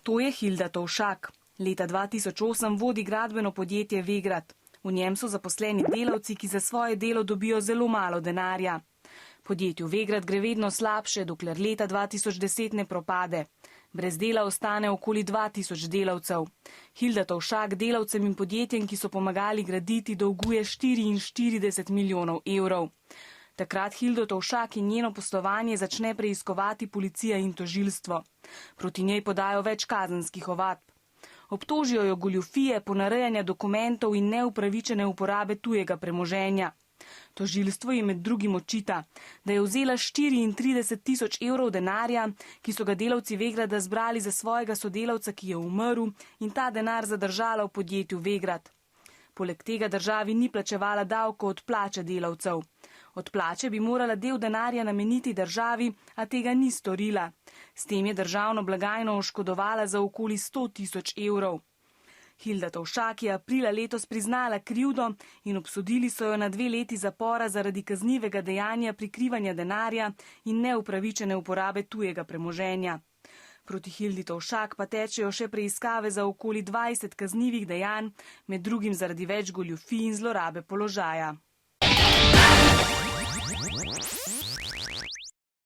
To je Hilda Tovšak. Leta 2008 vodi gradbeno podjetje Vegrad. V njem so zaposleni delavci, ki za svoje delo dobijo zelo malo denarja. Podjetju Vegrad gre vedno slabše, dokler leta 2010 ne propade. Brez dela ostane okoli 2000 delavcev. Hilda Tovšak delavcem in podjetjem, ki so pomagali graditi, dolguje 44 milijonov evrov. Takrat Hildo Tovšak in njeno poslovanje začne preiskovati policija in tožilstvo. Proti njej podajo več kazenskih ovadb. Obtožijo jo goljufije, ponarejanja dokumentov in neupravičene uporabe tujega premoženja. Tožilstvo ji med drugim očita, da je vzela 34 tisoč evrov denarja, ki so ga delavci Vegrada zbrali za svojega sodelavca, ki je umrl, in ta denar zadržala v podjetju Vegrad. Poleg tega državi ni plačevala davko od plače delavcev. Od plače bi morala del denarja nameniti državi, a tega ni storila. S tem je državno blagajno oškodovala za okoli 100 tisoč evrov. Hilda Tovšak je aprila letos priznala krivdo in obsodili so jo na 2 leti zapora zaradi kaznivega dejanja prikrivanja denarja in neupravičene uporabe tujega premoženja. Proti Hildi Tovšak pa tečejo še preiskave za okoli 20 kaznivih dejanj, med drugim zaradi več goljufij in zlorabe položaja.